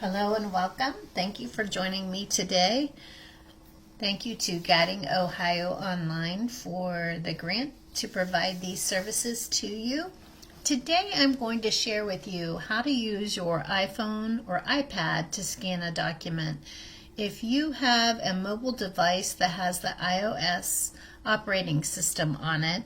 Hello and welcome. Thank you for joining me today. Thank you to Guiding Ohio Online for the grant to provide these services to you. Today I'm going to share with you how to use your iPhone or iPad to scan a document. If you have a mobile device that has the iOS operating system on it,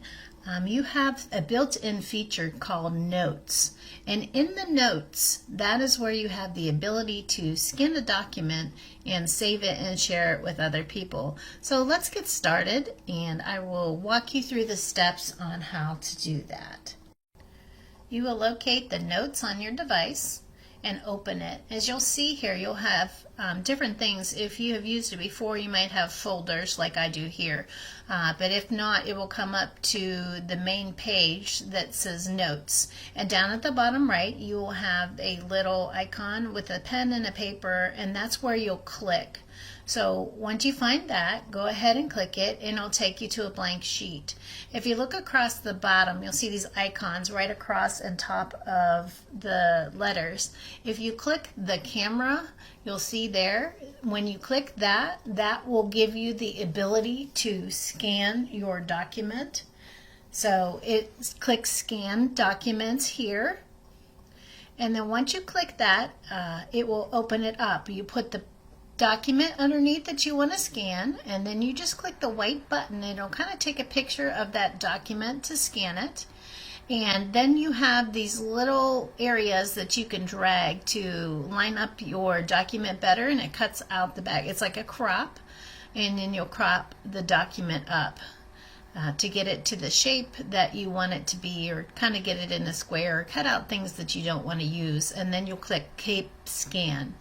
you have a built-in feature called Notes. And in the Notes, that is where you have the ability to scan a document and save it and share it with other people. So let's get started, and I will walk you through the steps on how to do that. You will locate the Notes on your device and open it. As you'll see here, you'll have different things. If you have used it before, you might have folders like I do here. But if not, it will come up to the main page that says Notes. And down at the bottom right, you will have a little icon with a pen and a paper, and that's where you'll click. So once you find that, go ahead and click it, and it'll take you to a blank sheet. If you look across the bottom, you'll see these icons right across and top of the letters. If you click the camera, you'll see there, when you click that, that will give you the ability to scan your document. So click Scan Documents here, and then once you click that, it will open it up. You put the document underneath that you want to scan, and then you just click the white button. It'll kind of take a picture of that document to scan it, and then you have these little areas that you can drag to line up your document better, and it cuts out the back. It's like a crop, and then you'll crop the document up to get it to the shape that you want it to be, or kind of get it in a square, or cut out things that you don't want to use, and then you'll click Keep Scan.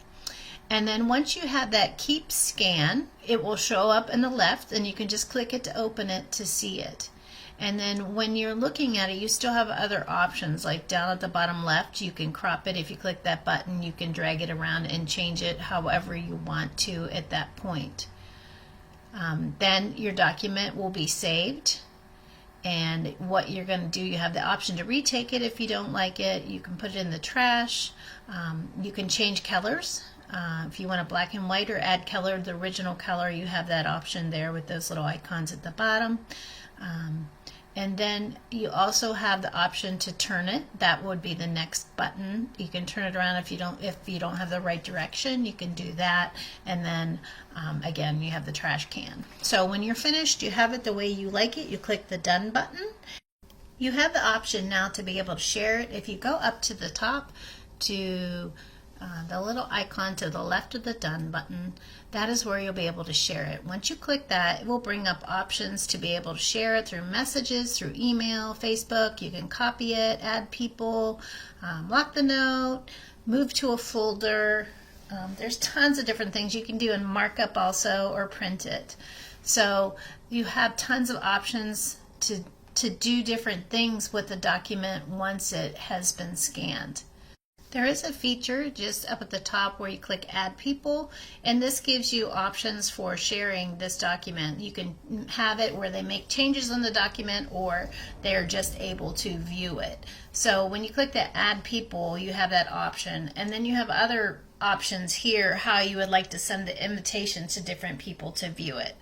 And then once you have that Keep Scan, it will show up in the left, and you can just click it to open it to see it. And then when you're looking at it, you still have other options, like down at the bottom left, you can crop it. If you click that button, you can drag it around and change it however you want to at that point. Then your document will be saved. And what you're going to do, you have the option to retake it if you don't like it. You can put it in the trash. You can change colors. If you want a black and white or add color, the original color, you have that option there with those little icons at the bottom. And then you also have the option to turn it. That would be the next button. You can turn it around if you don't have the right direction. You can do that. And then again, you have the trash can. So when you're finished, you have it the way you like it. You click the Done button. You have the option now to be able to share it. If you go up to the top to the little icon to the left of the Done button, that is where you'll be able to share it. Once you click that, it will bring up options to be able to share it through messages, through email, Facebook. You can copy it, add people, lock the note, move to a folder. There's tons of different things you can do, and markup also, or print it. So you have tons of options to do different things with the document once it has been scanned. There is a feature just up at the top where you click Add People, and this gives you options for sharing this document. You can have it where they make changes in the document, or they're just able to view it. So when you click that Add People, you have that option, and then you have other options here how you would like to send the invitation to different people to view it.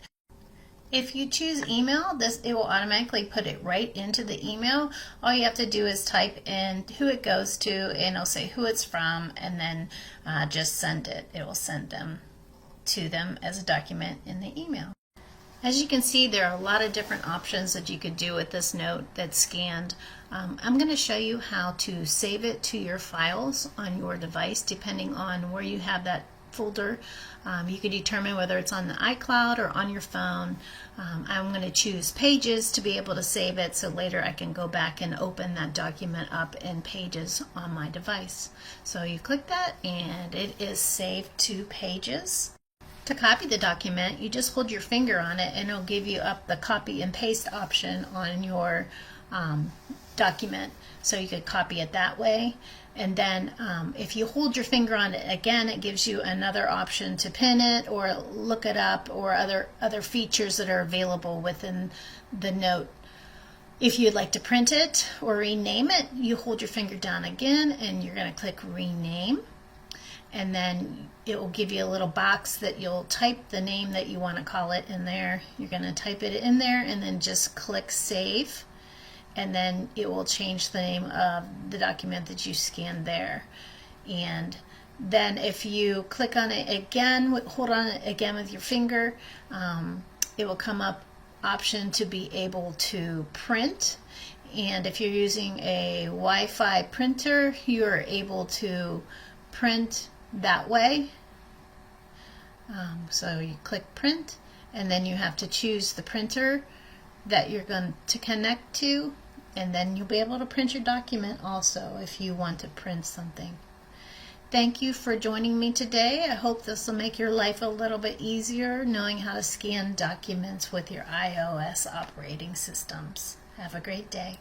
If you choose email, it will automatically put it right into the email. All you have to do is type in who it goes to, and it'll say who it's from, and then just send it. It will send them to them as a document in the email. As you can see, there are a lot of different options that you could do with this note that's scanned. I'm going to show you how to save it to your files on your device, depending on where you have that folder. You can determine whether it's on the iCloud or on your phone. I'm going to choose Pages to be able to save it, so later I can go back and open that document up in Pages on my device. So you click that, and it is saved to Pages. To copy the document, you just hold your finger on it, and it'll give you up the copy and paste option on your document. So you could copy it that way. And then if you hold your finger on it again, it gives you another option to pin it or look it up, or other features that are available within the note. If you'd like to print it or rename it, you hold your finger down again, and you're going to click Rename. and then it will give you a little box that you'll type the name that you want to call it in there. You're going to type it in there and then just click Save, and then it will change the name of the document that you scanned there. And then if you click on it again, hold on it again with your finger, it will come up option to be able to print. And if you're using a Wi-Fi printer, you are able to print that way. So you click print, and then you have to choose the printer that you're going to connect to, and then you'll be able to print your document also if you want to print something. Thank you for joining me today. I hope this will make your life a little bit easier knowing how to scan documents with your iOS operating systems. Have a great day.